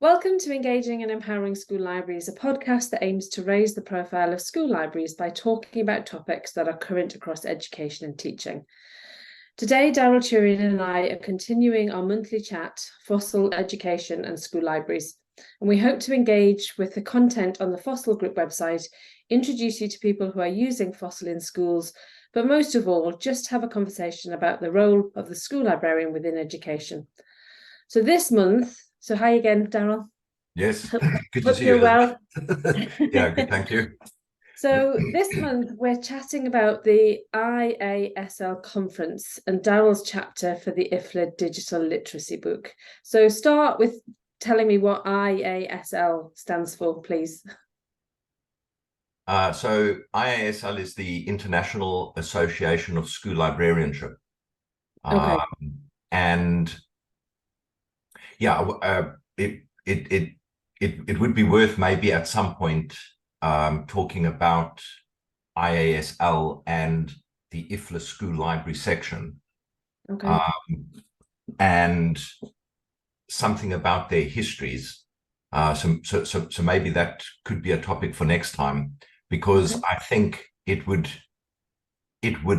Welcome to Engaging and Empowering School Libraries, a podcast that aims to raise the profile of school libraries by talking about topics that are current across education and teaching. Today, Darryl Toerien and I are continuing our monthly chat, FOSIL Education and School Libraries, and we hope to engage with the content on the FOSIL group website, introduce you to people who are using FOSIL in schools, but most of all, just have a conversation about the role of the school librarian within education. So this month, so hi again, Darryl. Yes, good to Hope see you, you're well. Yeah, good, thank you. So this month we're chatting about the IASL conference and Darryl's chapter for the IFLA digital literacy book. So start with telling me what IASL stands for, please. So IASL is the International Association of School Librarianship. Okay. And yeah, it would be worth maybe at some point talking about IASL and the IFLA School Library section. Okay. And something about their histories. So maybe that could be a topic for next time, because I think it would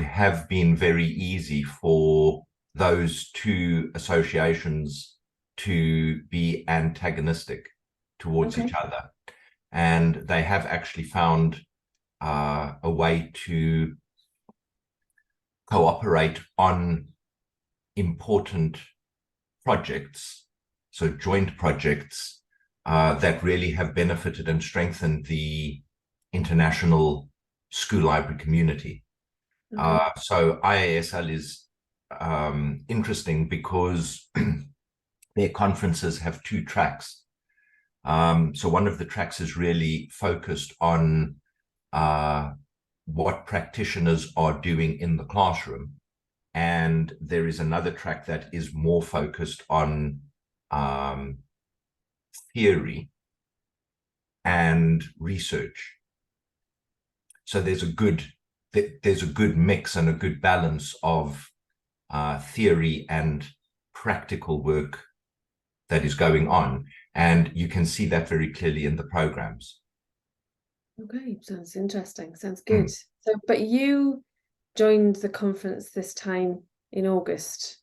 have been very easy for those two associations to be antagonistic towards each other. And they have actually found a way to cooperate on important projects, so joint projects that really have benefited and strengthened the international school library community. So IASL is interesting because their conferences have two tracks. So one of the tracks is really focused on what practitioners are doing in the classroom. And there is another track that is more focused on theory and research. So there's a good mix and a good balance of theory and practical work that is going on. And you can see that very clearly in the programs. Okay, sounds interesting. Sounds good. So, but you joined the conference this time in August.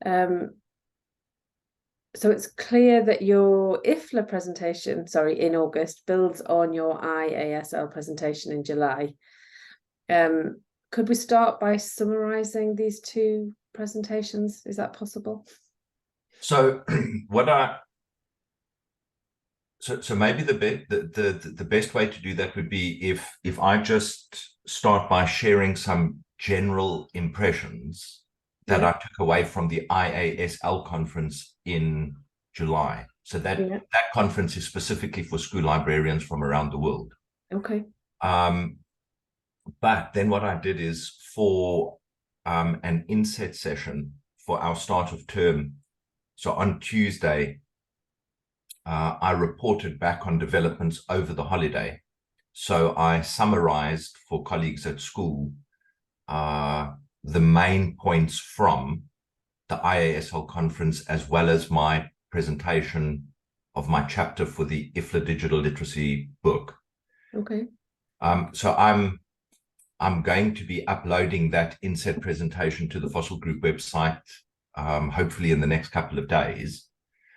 So it's clear that your IFLA presentation, in August, builds on your IASL presentation in July. Could we start by summarizing these two presentations? Is that possible? So So maybe the best way to do that would be if I just start by sharing some general impressions that I took away from the IASL conference in July. So that conference is specifically for school librarians from around the world. Okay. But then what I did is for an inset session for our start of term. So on Tuesday, I reported back on developments over the holiday. So I summarized for colleagues at school the main points from the IASL conference, as well as my presentation of my chapter for the IFLA digital literacy book. Okay. So I'm going to be uploading that inset presentation to the FOSIL group website, hopefully in the next couple of days.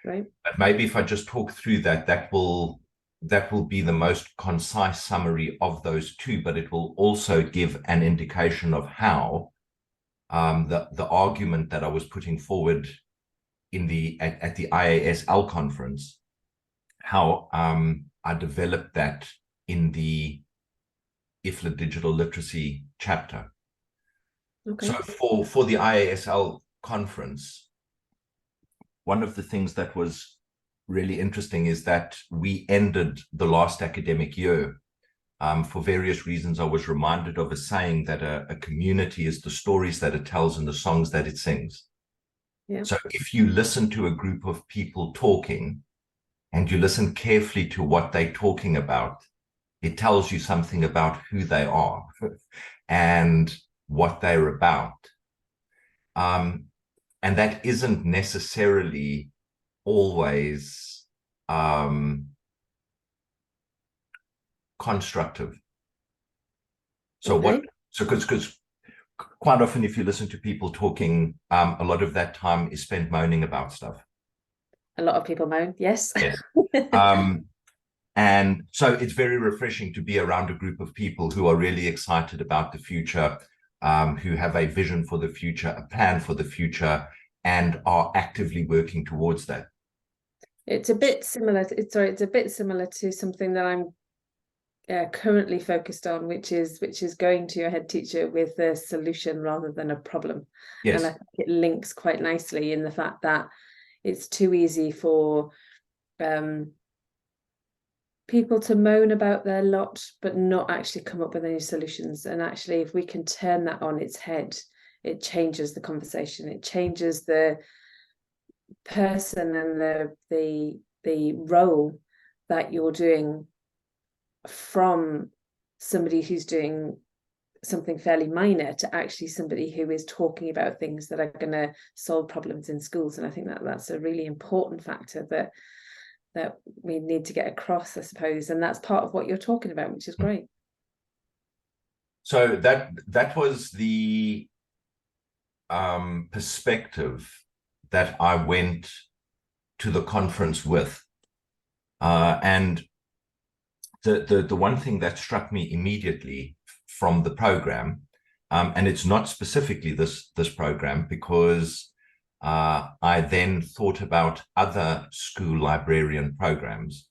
Right. But maybe if I just talk through that will be the most concise summary of those two, but it will also give an indication of how the argument that I was putting forward at the IASL conference, how I developed that in the IFLA digital literacy chapter. Okay. So for the IASL conference, one of the things that was really interesting is that we ended the last academic year. For various reasons, I was reminded of a saying that a community is the stories that it tells and the songs that it sings. Yeah. So if you listen to a group of people talking and you listen carefully to what they're talking about, it tells you something about who they are and what they're about. And that isn't necessarily always constructive. So Okay. because quite often if you listen to people talking, a lot of that time is spent moaning about stuff. A lot of people moan, yes. Yes. And so it's very refreshing to be around a group of people who are really excited about the future, who have a vision for the future, a plan for the future, and are actively working towards that. It's a bit similar. It's a bit similar to something that I'm currently focused on, which is going to your head teacher with a solution rather than a problem. Yes. And I think it links quite nicely in the fact that it's too easy for people to moan about their lot, but not actually come up with any solutions. And actually, if we can turn that on its head, it changes the conversation. It changes the person and the role that you're doing from somebody who's doing something fairly minor to actually somebody who is talking about things that are going to solve problems in schools. And I think that that's a really important factor that we need to get across, I suppose. And that's part of what you're talking about, which is great. So that was the perspective that I went to the conference with. And the one thing that struck me immediately from the program, and it's not specifically this program, because I then thought about other school librarian programs,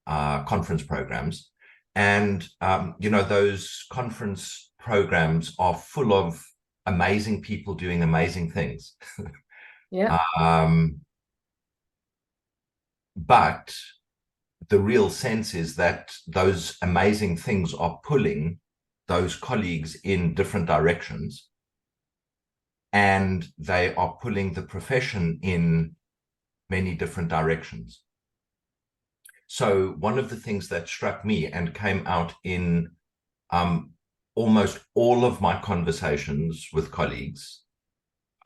conference programs, and those conference programs are full of amazing people doing amazing things. Yeah. But the real sense is that those amazing things are pulling those colleagues in different directions, and they are pulling the profession in many different directions. So one of the things that struck me and came out in almost all of my conversations with colleagues,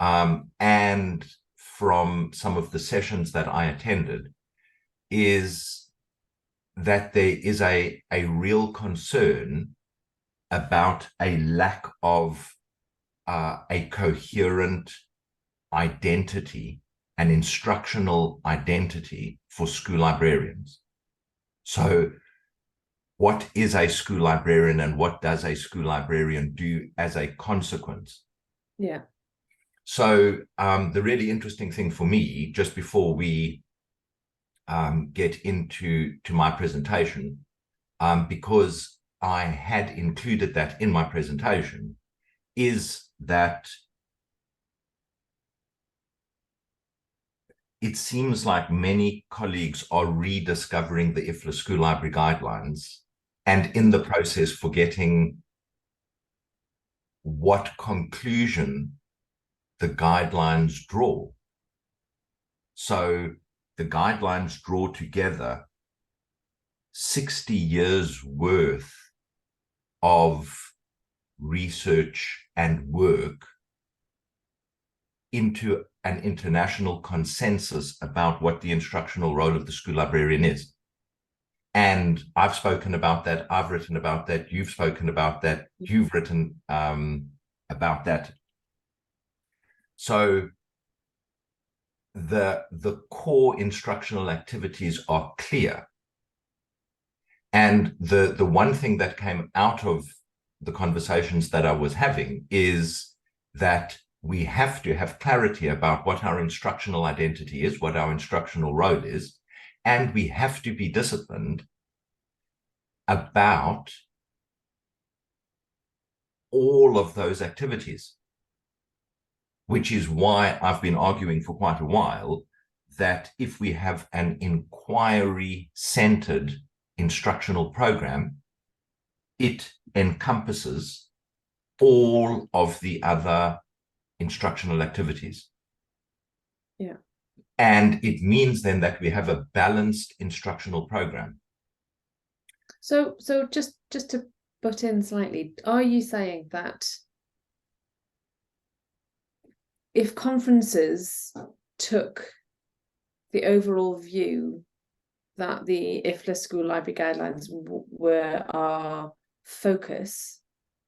and from some of the sessions that I attended, is that there is a real concern about a lack of a coherent identity, an instructional identity for school librarians. So what is a school librarian and what does a school librarian do as a consequence? Yeah. So the really interesting thing for me, just before we get into my presentation, because I had included that in my presentation, is that it seems like many colleagues are rediscovering the IFLA School Library Guidelines, and in the process forgetting what conclusion the guidelines draw. So the guidelines draw together 60 years worth of research and work into an international consensus about what the instructional role of the school librarian is. And I've spoken about that, I've written about that, you've spoken about that, you've written about that. So the core instructional activities are clear. And the one thing that came out of the conversations that I was having is that we have to have clarity about what our instructional identity is, what our instructional role is, and we have to be disciplined about all of those activities, which is why I've been arguing for quite a while that if we have an inquiry-centered instructional program, it encompasses all of the other instructional activities. Yeah. And it means then that we have a balanced instructional program. So just to butt in slightly, are you saying that if conferences took the overall view that the IFLA school library guidelines were our focus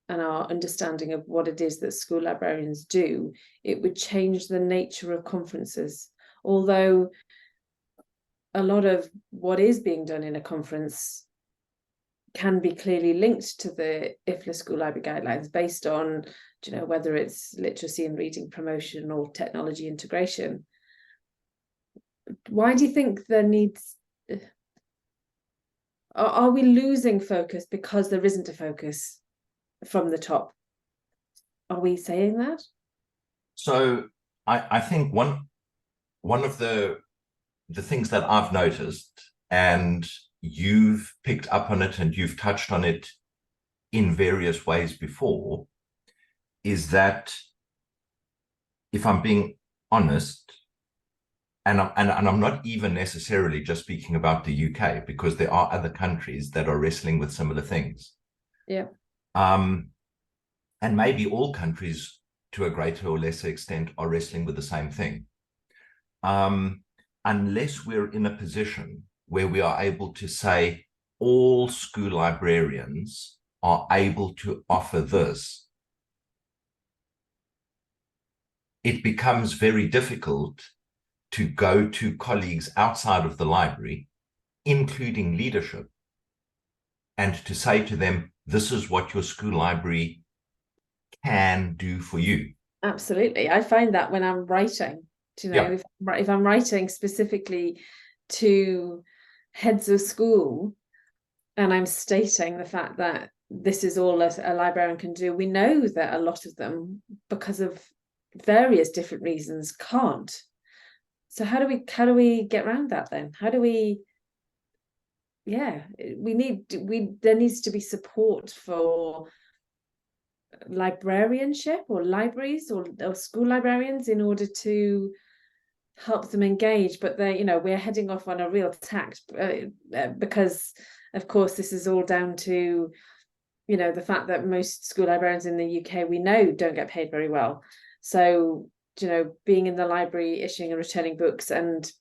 and our understanding of what it is that school librarians do, it would change the nature of conferences. Although a lot of what is being done in a conference can be clearly linked to the IFLA school library guidelines based on, whether it's literacy and reading promotion or technology integration. Why do you think there needs... Are we losing focus because there isn't a focus from the top? Are we saying that? So I think one of the things that I've noticed, and you've picked up on it and you've touched on it in various ways before, is that, if I'm being honest, and I'm not even necessarily just speaking about the UK, because there are other countries that are wrestling with similar things. Yeah. And maybe all countries, to a greater or lesser extent, are wrestling with the same thing. Unless we're in a position where we are able to say all school librarians are able to offer this, it becomes very difficult to go to colleagues outside of the library, including leadership, and to say to them, this is what your school library can do for you. Absolutely. I find that when I'm writing, if I'm writing specifically to heads of school and I'm stating the fact that this is all a librarian can do, we know that a lot of them, because of various different reasons, can't. So how do we get around that then? How do we... there needs to be support for librarianship or libraries or school librarians in order to help them engage. But we're heading off on a real tact because of course this is all down to the fact that most school librarians in the UK, we know, don't get paid very well. So being in the library, issuing and returning books and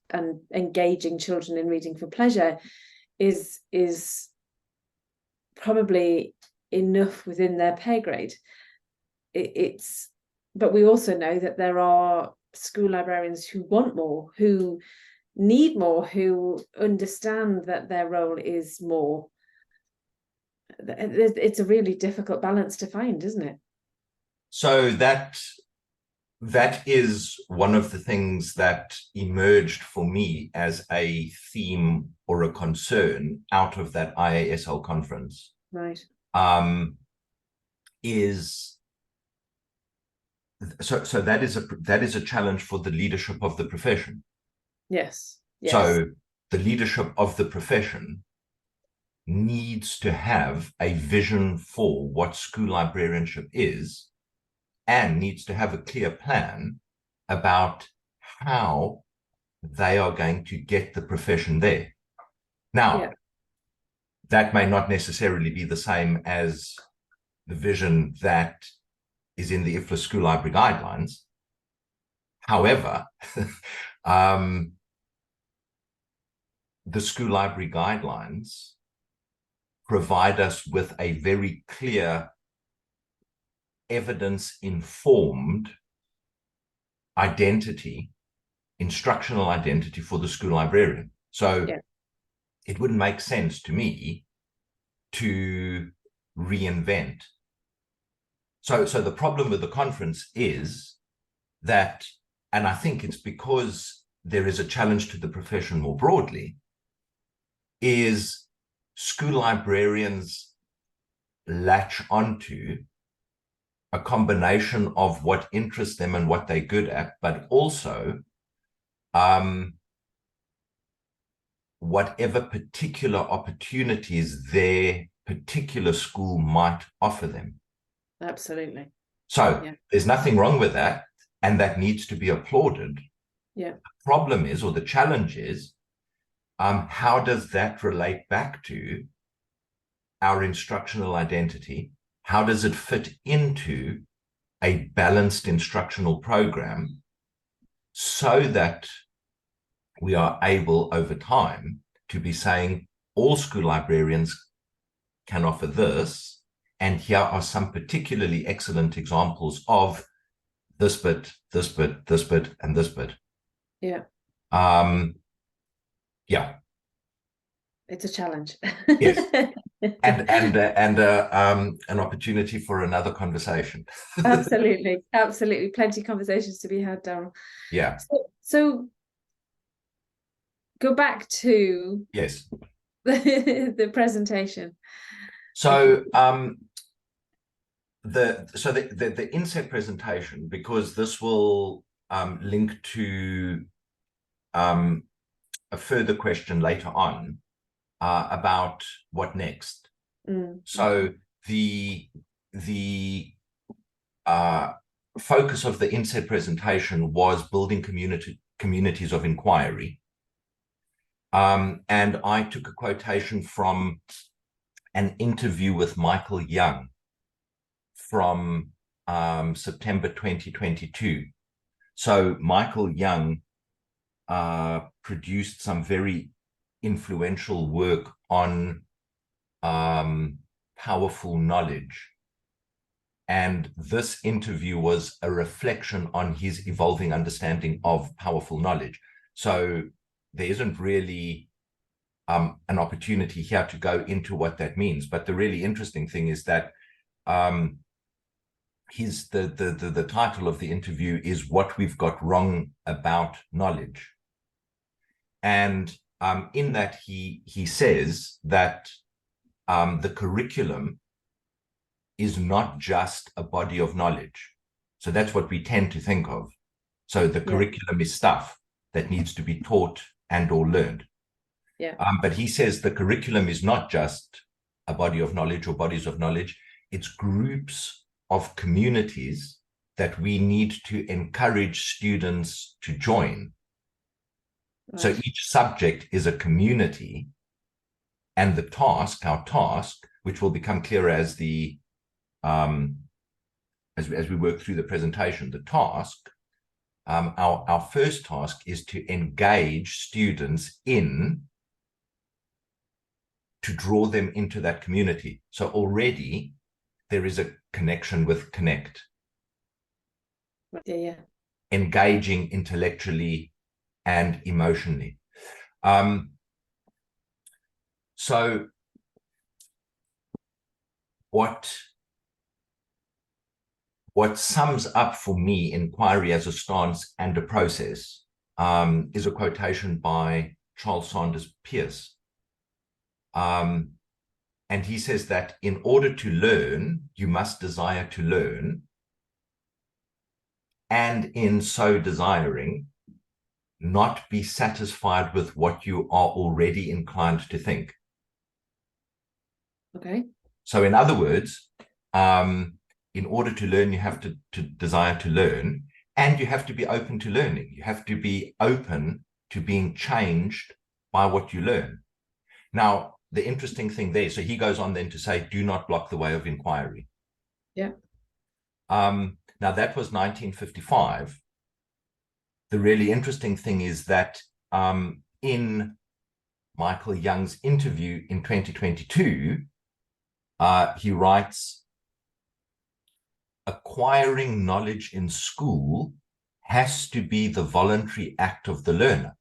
engaging children in reading for pleasure is probably enough within their pay grade. But we also know that there are school librarians who want more, who need more, who understand that their role is more. It's a really difficult balance to find, isn't it? So that is one of the things that emerged for me as a theme or a concern out of that IASL conference. Right. So that is a challenge for the leadership of the profession. Yes. So the leadership of the profession needs to have a vision for what school librarianship is, and needs to have a clear plan about how they are going to get the profession there. Now, that may not necessarily be the same as the vision that is in the IFLA school library guidelines. However, the school library guidelines provide us with a very clear, evidence-informed identity, instructional identity for the school librarian. So it wouldn't make sense to me to reinvent. So the problem with the conference is that, and I think it's because there is a challenge to the profession more broadly, is school librarians latch onto a combination of what interests them and what they're good at, but also whatever particular opportunities their particular school might offer them. Absolutely. So there's nothing wrong with that, and that needs to be applauded. Yeah. The problem is, or the challenge is, how does that relate back to our instructional identity? How does it fit into a balanced instructional program so that we are able over time to be saying all school librarians can offer this, and here are some particularly excellent examples of this bit, this bit, this bit, and this bit. Yeah. Yeah. It's a challenge. Yes. And an opportunity for another conversation. Absolutely. Plenty of conversations to be had, Darryl. Yeah. So go back to Yes. the presentation. So the inset presentation, because this will link to a further question later on about what next. So the focus of the inset presentation was building communities of inquiry. And I took a quotation from an interview with Michael Young from September 2022. So Michael Young produced some very influential work on powerful knowledge. And this interview was a reflection on his evolving understanding of powerful knowledge. So there isn't really an opportunity here to go into what that means. But the really interesting thing is that the title of the interview is "What We've Got Wrong About Knowledge." And in that, he says that the curriculum is not just a body of knowledge. So that's what we tend to think of. So the curriculum is stuff that needs to be taught and or learned. Yeah. But he says the curriculum is not just a body of knowledge or bodies of knowledge. It's groups of communities that we need to encourage students to join. Right. So each subject is a community, and the task, our task, which will become clearer as the as we work through the presentation, the task, our first task is to engage students to draw them into that community. So already there is a connection with connect. Yeah. Engaging intellectually and emotionally. So what sums up for me inquiry as a stance and a process is a quotation by Charles Sanders Peirce. And he says that in order to learn, you must desire to learn. And in so desiring, not be satisfied with what you are already inclined to think. Okay. So in other words, in order to learn, you have to desire to learn, and you have to be open to learning. You have to be open to being changed by what you learn. Now, the interesting thing there, so he goes on then to say, do not block the way of inquiry. Yeah. Now, that was 1955. The really interesting thing is that in Michael Young's interview in 2022, he writes, acquiring knowledge in school has to be the voluntary act of the learner.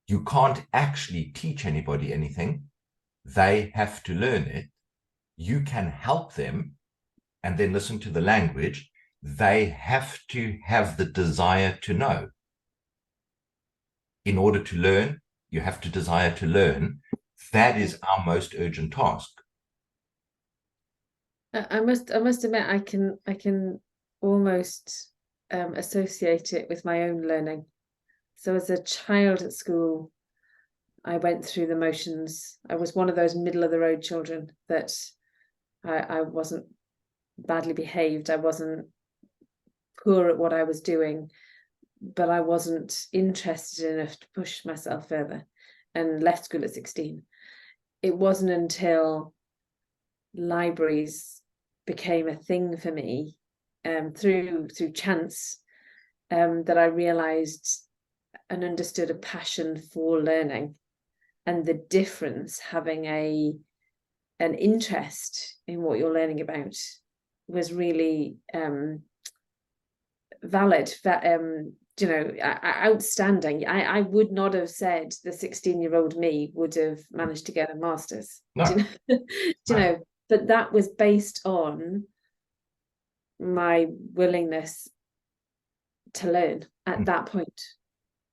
You can't actually teach anybody anything. They have to learn it. You can help them, and then listen to the language. They have to have the desire to know. In order to learn, you have to desire to learn. That is our most urgent task. I must admit, I can almost associate it with my own learning. So as a child at school, I went through the motions. I was one of those middle of the road children that I wasn't badly behaved. I wasn't poor at what I was doing, but I wasn't interested enough to push myself further, and left school at 16. It wasn't until libraries became a thing for me, through chance, that I realized and understood a passion for learning. and the difference having an interest in what you're learning about was really valid, outstanding. I would not have said the 16-year-old me would have managed to get a master's. No. But that was based on my willingness to learn at that point.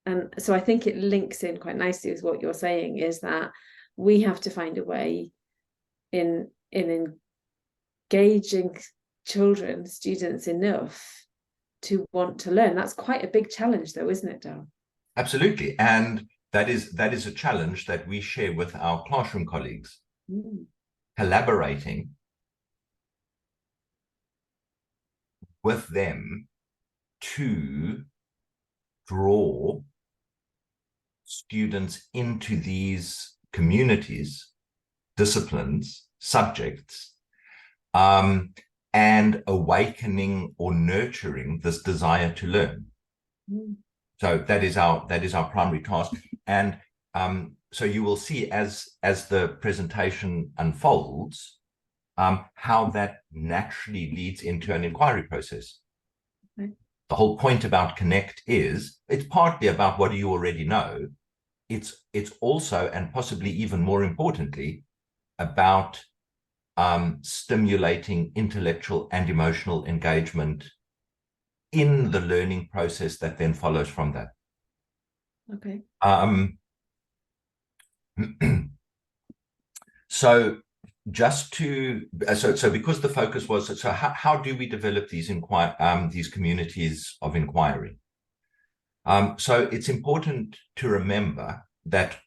And so I think it links in quite nicely with what you're saying, is that we have to find a way in engaging students enough to want to learn. That's quite a big challenge though, isn't it, Darryl? Absolutely. And that is a challenge that we share with our classroom colleagues, collaborating with them to draw students into these communities, disciplines, subjects, and awakening or nurturing this desire to learn. So that is our primary task. And so you will see as the presentation unfolds, how that naturally leads into an inquiry process. Okay. The whole point about Connect is it's partly about what do you already know. It's also, and possibly even more importantly, about stimulating intellectual and emotional engagement in the learning process that then follows from that. Okay. So just to so because the focus was, so how do we develop these communities of inquiry? So it's important to remember that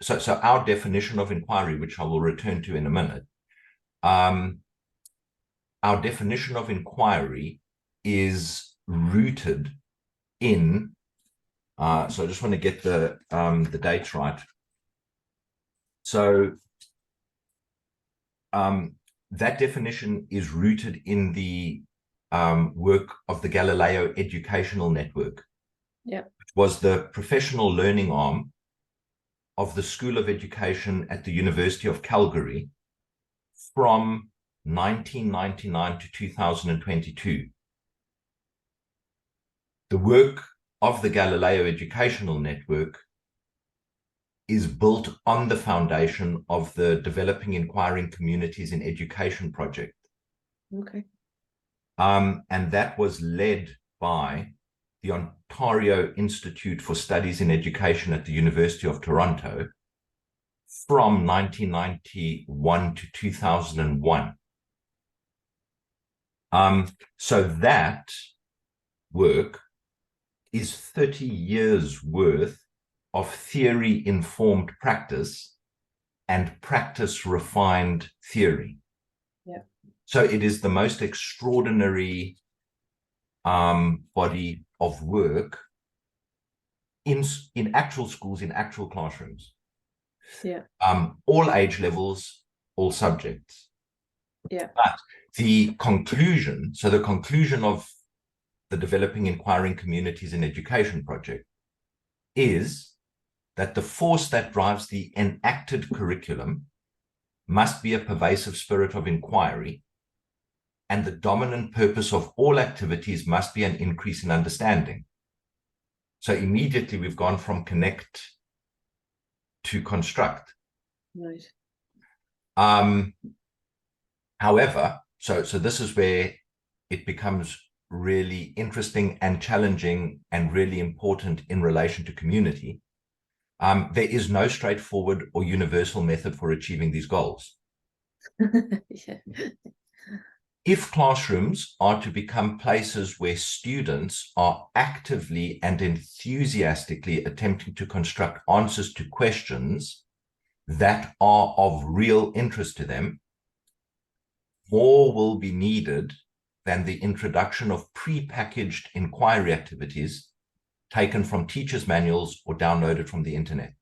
so our definition of inquiry, which I will return to in a minute, our definition of inquiry is rooted in, so I just want to get the dates right. So that definition is rooted in the work of the Galileo Educational Network, which was the professional learning arm of the School of Education at the University of Calgary from 1999 to 2022. The work of the Galileo Educational Network is built on the foundation of the Developing Inquiring Communities in Education project. Okay. And that was led by the Ontario Institute for Studies in Education at the University of Toronto from 1991 to 2001. So that work is 30 years worth of theory-informed practice and practice-refined theory. Yeah. So it is the most extraordinary body of work in actual schools, in actual classrooms. Yeah. All age levels, all subjects. Yeah. But the conclusion of the Developing Inquiring Communities in Education project is that the force that drives the enacted curriculum must be a pervasive spirit of inquiry, and the dominant purpose of all activities must be an increase in understanding. So immediately we've gone from connect to construct. Right. However, so this is where it becomes really interesting and challenging and really important in relation to community. There is no straightforward or universal method for achieving these goals. Yeah. If classrooms are to become places where students are actively and enthusiastically attempting to construct answers to questions that are of real interest to them, more will be needed than the introduction of pre-packaged inquiry activities taken from teachers' manuals or downloaded from the internet.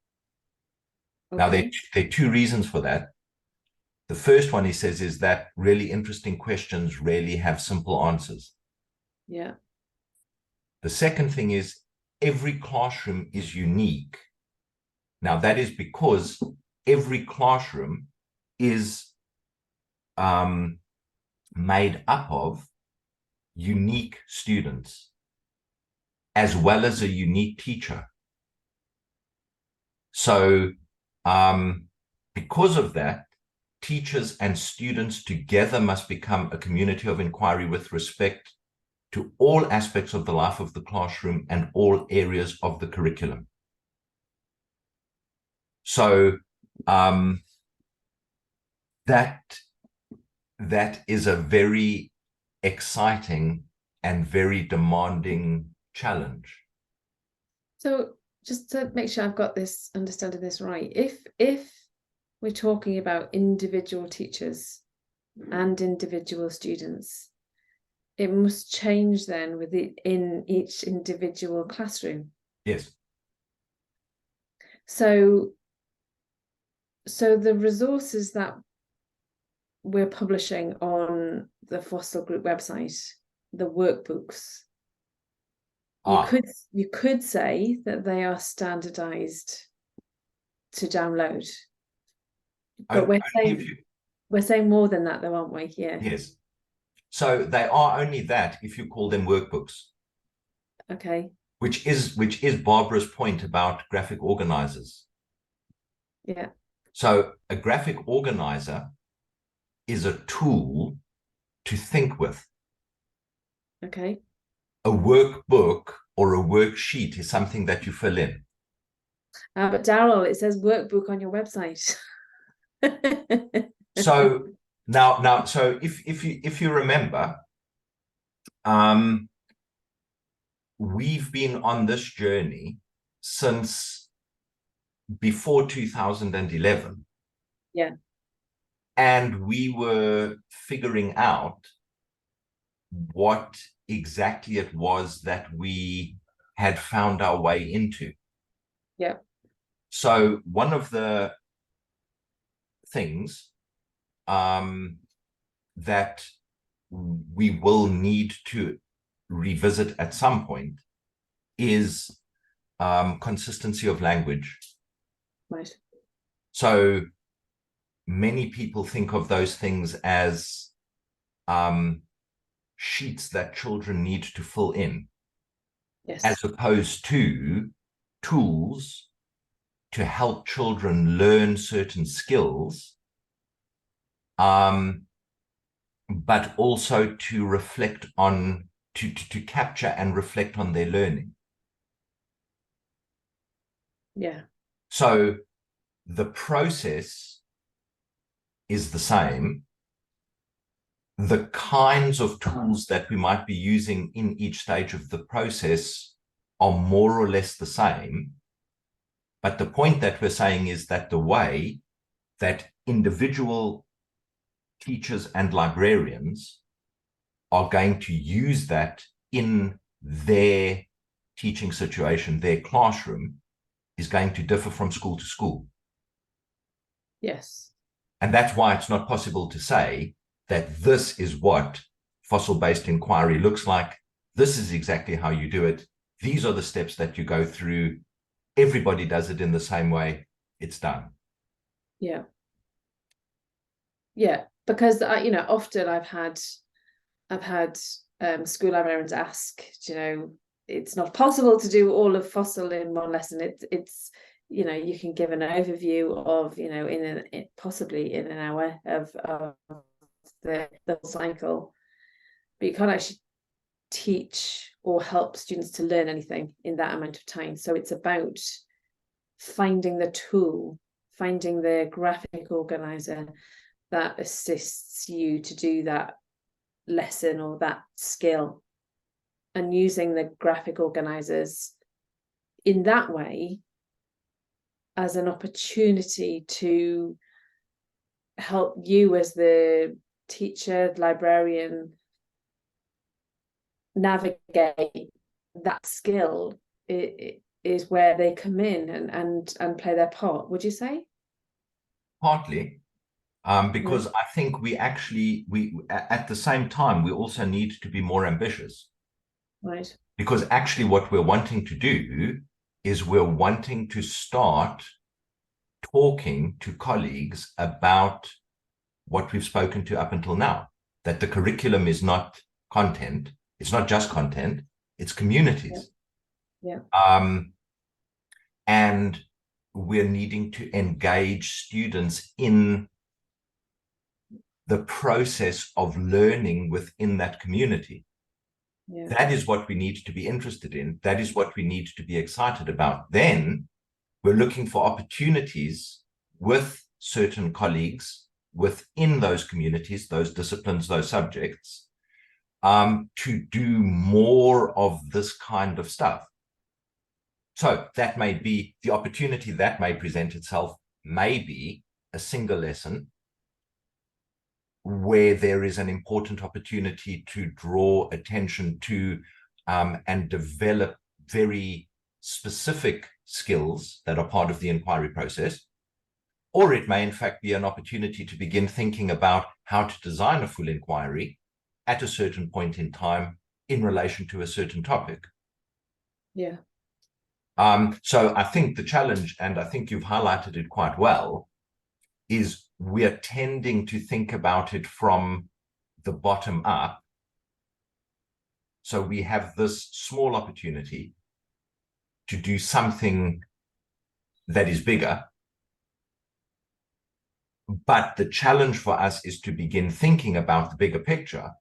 Okay. Now, there are two reasons for that. The first one, he says, is that really interesting questions rarely have simple answers. Yeah. The second thing is every classroom is unique Now, that is because every classroom is made up of unique students as well as a unique teacher. So because of that, teachers and students together must become a community of inquiry with respect to all aspects of the life of the classroom and all areas of the curriculum. So that is a very exciting and very demanding challenge. So just to make sure I've got this, understanding this right, if we're talking about individual teachers and individual students, it must change then in each individual classroom. Yes. So the resources that we're publishing on the FOSIL group website, the workbooks, you could say that they are standardized to download. But we're saying more than that though, aren't we? Yeah. Yes. So they are only that if you call them workbooks. Okay. Which is Barbara's point about graphic organizers. Yeah. So a graphic organizer is a tool to think with. Okay. A workbook or a worksheet is something that you fill in. But Darryl, it says workbook on your website. So now, so if you remember, we've been on this journey since before 2011. Yeah. And we were figuring out what exactly it was that we had found our way into. Yeah. So one of the things that we will need to revisit at some point is consistency of language. Right. So many people think of those things as sheets that children need to fill in, yes, as opposed to tools to help children learn certain skills, but also to reflect on, to capture and reflect on their learning. Yeah. So the process is the same. The kinds of tools that we might be using in each stage of the process are more or less the same. But the point that we're saying is that the way that individual teachers and librarians are going to use that in their teaching situation, their classroom, is going to differ from school to school. Yes. And that's why it's not possible to say that this is what FOSIL-based inquiry looks like. This is exactly how you do it. These are the steps that you go through. Everybody does it in the same way. It's done. Yeah. Yeah, because often I've had school librarians ask, it's not possible to do all of FOSIL in one lesson. It's you can give an overview of possibly in an hour of the cycle, but you can't actually teach or help students to learn anything in that amount of time. So it's about finding the tool, finding the graphic organizer that assists you to do that lesson or that skill, and using the graphic organizers in that way as an opportunity to help you as the teacher, librarian, navigate that skill. It is where they come in and play their part, would you say? Partly. Because I think we at the same time, we also need to be more ambitious. Right. Because actually what we're wanting to do is we're wanting to start talking to colleagues about what we've spoken to up until now, that the curriculum is not content. It's not just content, it's communities. Yeah. And we're needing to engage students in the process of learning within that community. Yeah. That is what we need to be interested in. That is what we need to be excited about. Then we're looking for opportunities with certain colleagues within those communities, those disciplines, those subjects, to do more of this kind of stuff. So that may be the opportunity that may present itself, maybe a single lesson where there is an important opportunity to draw attention to and develop very specific skills that are part of the inquiry process. Or it may in fact be an opportunity to begin thinking about how to design a full inquiry at a certain point in time in relation to a certain topic. Yeah. So I think the challenge, and I think you've highlighted it quite well, is we're tending to think about it from the bottom up. So we have this small opportunity to do something that is bigger. But the challenge for us is to begin thinking about the bigger picture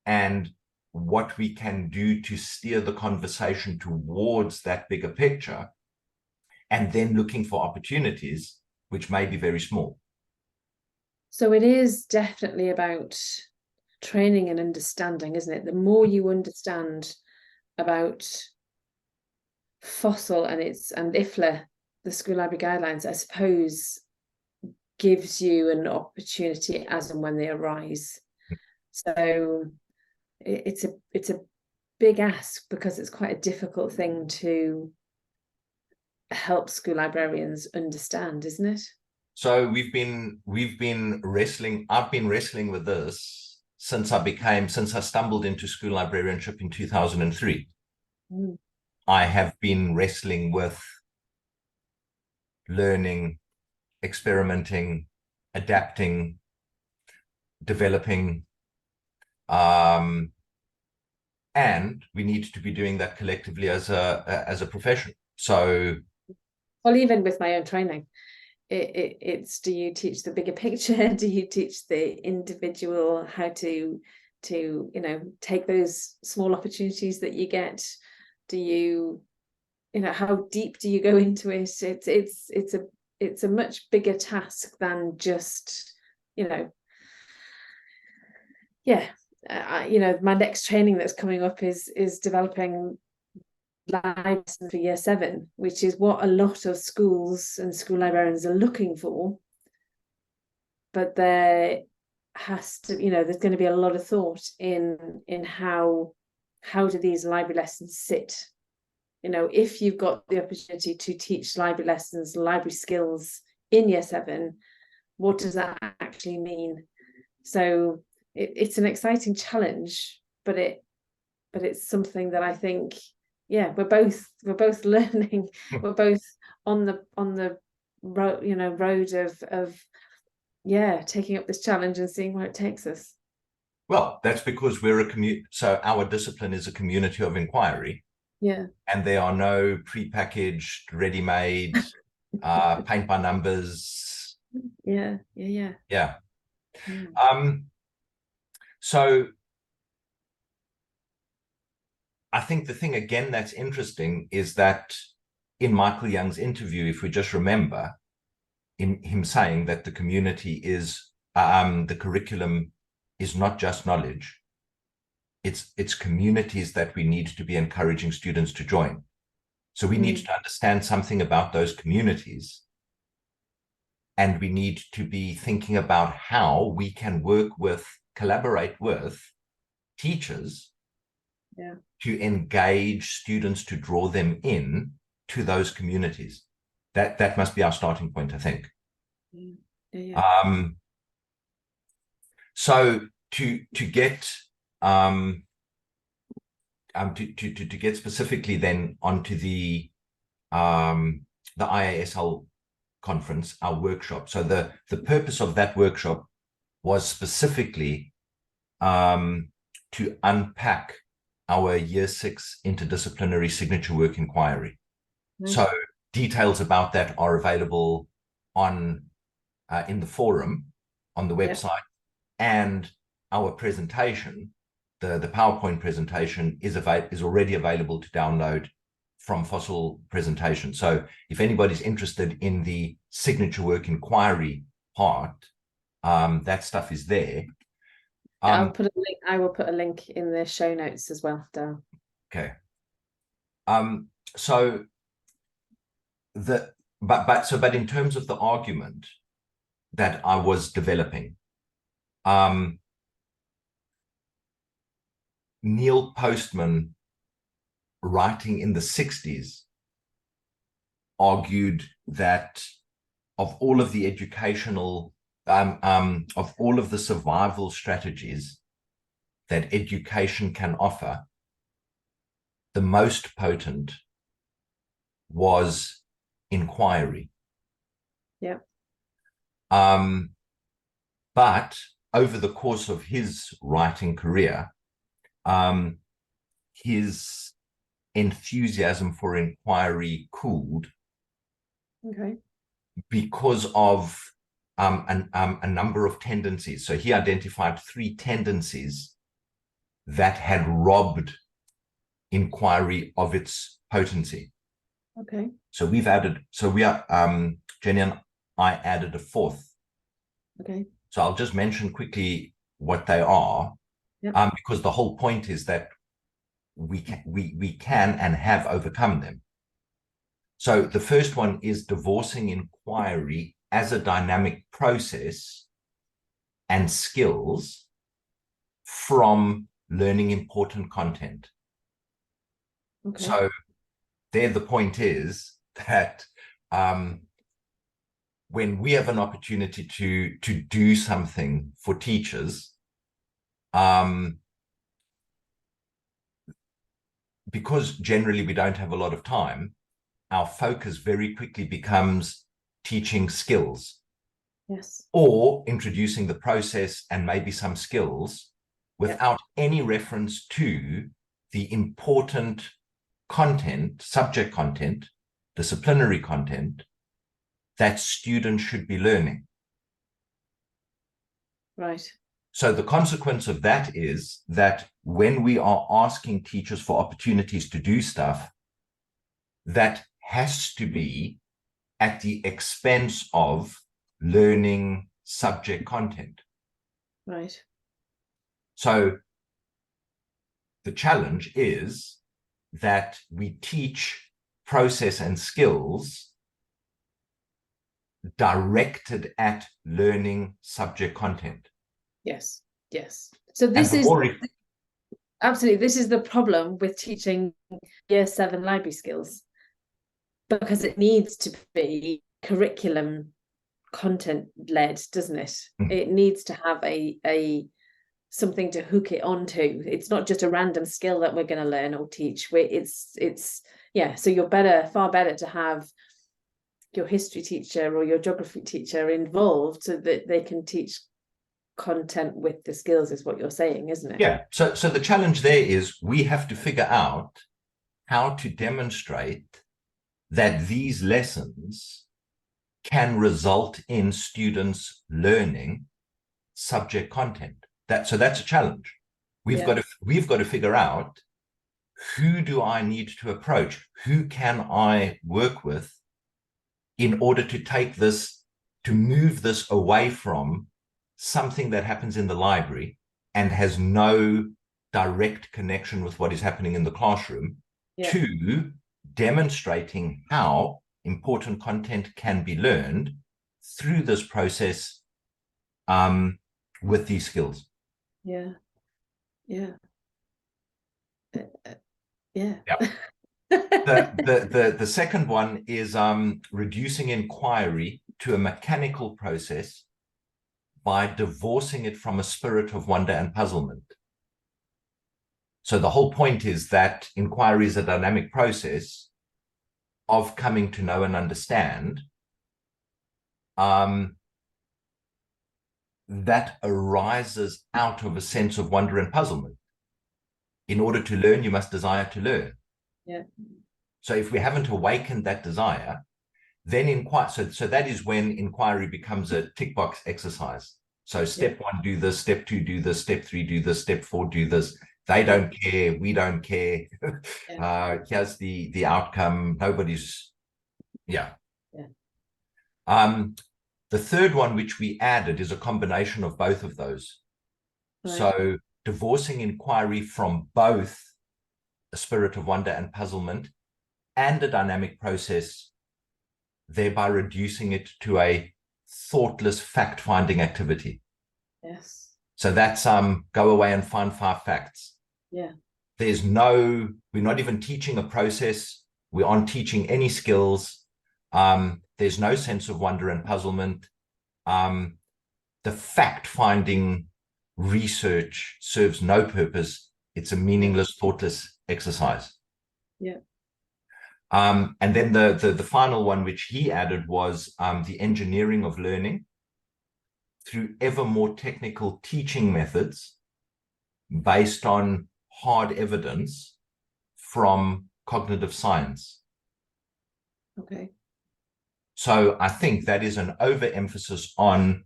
and what we can do to steer the conversation towards that bigger picture, and then looking for opportunities which may be very small. So it is definitely about training and understanding, isn't it? The more you understand about FOSIL and IFLA, the school library guidelines, I suppose, gives you an opportunity as and when they arise. So it's a big ask, because it's quite a difficult thing to help school librarians understand, isn't it? So we've been wrestling. I've been wrestling with this since I stumbled into school librarianship in 2003. I have been wrestling with learning, experimenting, adapting, developing, and we need to be doing that collectively as a profession. So, well, even with my own training, it's, do you teach the bigger picture? Do you teach the individual how to take those small opportunities that you get? Do you how deep do you go into it? It's a much bigger task than just my next training that's coming up is developing live lessons for year 7, which is what a lot of schools and school librarians are looking for. But there has to, there's going to be a lot of thought in how do these library lessons sit. If you've got the opportunity to teach library lessons, library skills in year 7, what does that actually mean? So it's an exciting challenge, but it's something that I think, we're both learning. We're both on the road of taking up this challenge and seeing where it takes us. Well, that's because we're so our discipline is a community of inquiry. Yeah. And there are no prepackaged, ready-made, paint by numbers. Yeah. So I think the thing again that's interesting is that in Michael Young's interview, if we just remember, in him saying that the community is the curriculum is not just knowledge. It's communities that we need to be encouraging students to join. So we need to understand something about those communities. And we need to be thinking about how we can collaborate with teachers to engage students, to draw them in to those communities. That must be our starting point, I think. So to get to get specifically then onto the IASL conference, our workshop. So the purpose of that workshop was specifically to unpack our Year 6 interdisciplinary signature work inquiry. Right. So details about that are available on in the forum on the website, and our presentation, the PowerPoint presentation, is already available to download from FOSIL presentation. So if anybody's interested in the signature work inquiry part, that stuff is there. I'll put a link. I will put a link in the show notes as well, Darryl. Okay. So but in terms of the argument that I was developing, Neil Postman, writing in the 60s, argued that of all of the educational, of all of the survival strategies that education can offer, the most potent was inquiry. Yeah. But over the course of his writing career, his enthusiasm for inquiry cooled. Okay. Because of a number of tendencies. So he identified 3 tendencies that had robbed inquiry of its potency. Okay. So Jenny and I added a 4th. Okay. So I'll just mention quickly what they are, because the whole point is that we can and have overcome them. So the first one is divorcing inquiry as a dynamic process and skills from learning important content. Okay. So there the point is that when we have an opportunity to do something for teachers, because generally we don't have a lot of time, our focus very quickly becomes teaching skills. Yes. Or introducing the process and maybe some skills without any reference to the important content, subject content, disciplinary content that students should be learning. Right. So the consequence of that is that when we are asking teachers for opportunities to do stuff, that has to be at the expense of learning subject content. Right. So the challenge is that we teach process and skills directed at learning subject content. Yes. Yes. So this is absolutely, this is the problem with teaching Year 7 library skills, because it needs to be curriculum content led, doesn't it? It needs to have a something to hook it onto. It's not just a random skill that we're going to learn or teach. So you're far better to have your history teacher or your geography teacher involved so that they can teach content with the skills, is what you're saying, isn't it? Yeah. So the challenge there is we have to figure out how to demonstrate that these lessons can result in students learning subject content. So that's a challenge. We've got to figure out, who do I need to approach? Who can I work with in order to take this, to move this away from something that happens in the library and has no direct connection with what is happening in the classroom, to demonstrating how important content can be learned through this process with these skills. Yeah. The second one is reducing inquiry to a mechanical process by divorcing it from a spirit of wonder and puzzlement. So the whole point is that inquiry is a dynamic process of coming to know and understand, that arises out of a sense of wonder and puzzlement. In order to learn, you must desire to learn. Yeah. So if we haven't awakened that desire, then inquire. So that is when inquiry becomes a tick box exercise. So step one, do this. Step two, do this. Step three, do this. Step four, do this. They don't care. We don't care. Here's the outcome. Nobody's. Yeah. The third one, which we added, is a combination of both of those. Right. So divorcing inquiry from both a spirit of wonder and puzzlement and a dynamic process, thereby reducing it to a thoughtless fact-finding activity. Yes. So that's go away and find 5 facts. Yeah. We're not even teaching a process. We aren't teaching any skills. There's no sense of wonder and puzzlement. The fact-finding research serves no purpose. It's a meaningless, thoughtless exercise. Yeah. And then the final one, which he added, was the engineering of learning through ever more technical teaching methods based on hard evidence from cognitive science. Okay. So I think that is an overemphasis on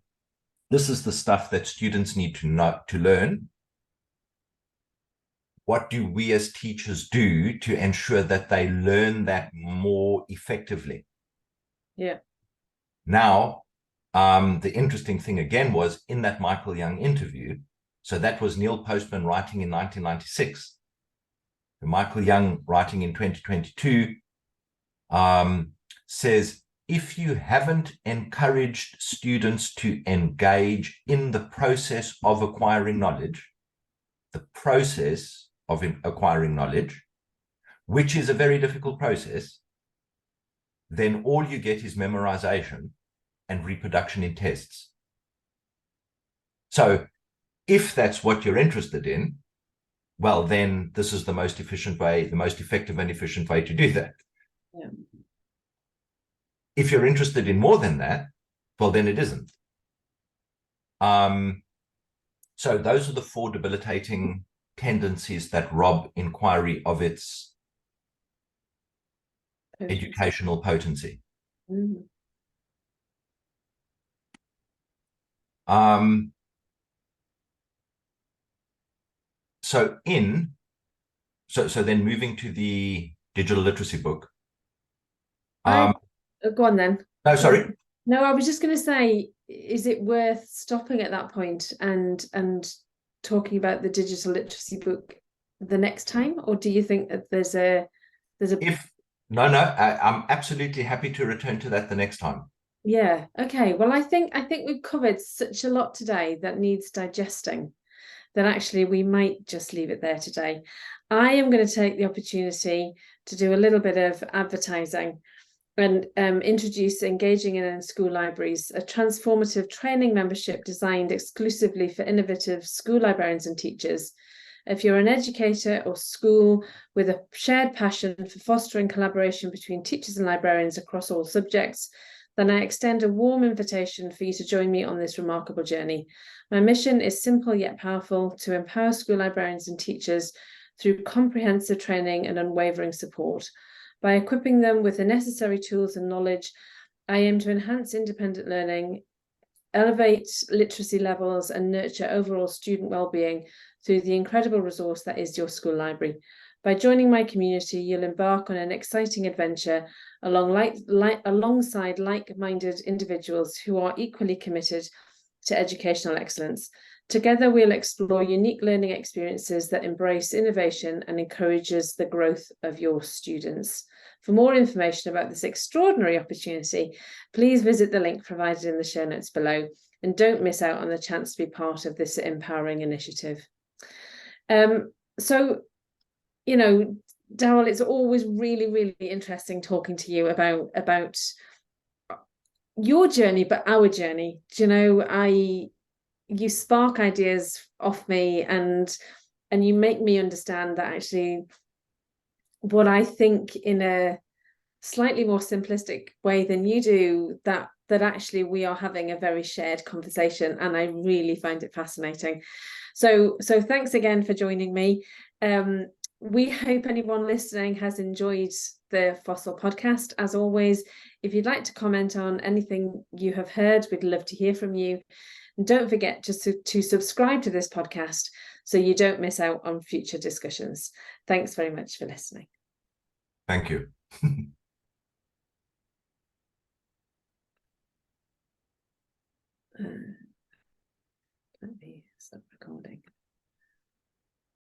this is the stuff that students need to know, to learn. What do we as teachers do to ensure that they learn that more effectively? Yeah. Now, the interesting thing again was in that Michael Young interview. So that was Neil Postman writing in 1996. Michael Young writing in 2022 says, if you haven't encouraged students to engage in the process of acquiring knowledge, which is a very difficult process, then all you get is memorization and reproduction in tests. So if that's what you're interested in, well, then this is the most efficient way, the most effective and efficient way to do that. Yeah. If you're interested in more than that, well, then it isn't. So those are the 4 debilitating tendencies that rob inquiry of its educational potency. Mm. So then moving to the digital literacy book. Go on then. No, sorry. No, I was just going to say, is it worth stopping at that point and talking about the digital literacy book the next time, or do you think that there's a I'm absolutely happy to return to that the next time. Yeah. Okay. Well, I think we've covered such a lot today that needs digesting, that actually we might just leave it there today. I am going to take the opportunity to do a little bit of advertising and introduce Engaging in School Libraries, a transformative training membership designed exclusively for innovative school librarians and teachers. If you're an educator or school with a shared passion for fostering collaboration between teachers and librarians across all subjects, then I extend a warm invitation for you to join me on this remarkable journey. My mission is simple yet powerful: to empower school librarians and teachers through comprehensive training and unwavering support. By equipping them with the necessary tools and knowledge, I aim to enhance independent learning, elevate literacy levels, and nurture overall student well-being through the incredible resource that is your school library. By joining my community, you'll embark on an exciting adventure alongside like-minded individuals who are equally committed to educational excellence. Together, we'll explore unique learning experiences that embrace innovation and encourages the growth of your students. For more information about this extraordinary opportunity, please visit the link provided in the show notes below, and don't miss out on the chance to be part of this empowering initiative. So, you know, Darryl, it's always really, really interesting talking to you about your journey, but our journey. Do you know, you spark ideas off me, and you make me understand that actually what I think in a slightly more simplistic way than you do, that that actually we are having a very shared conversation, and I really find it fascinating. So thanks again for joining me. We hope anyone listening has enjoyed the FOSIL podcast. As always, if you'd like to comment on anything you have heard, we'd love to hear from you. And don't forget just to subscribe to this podcast so you don't miss out on future discussions. Thanks very much for listening. Thank you. Let me stop recording.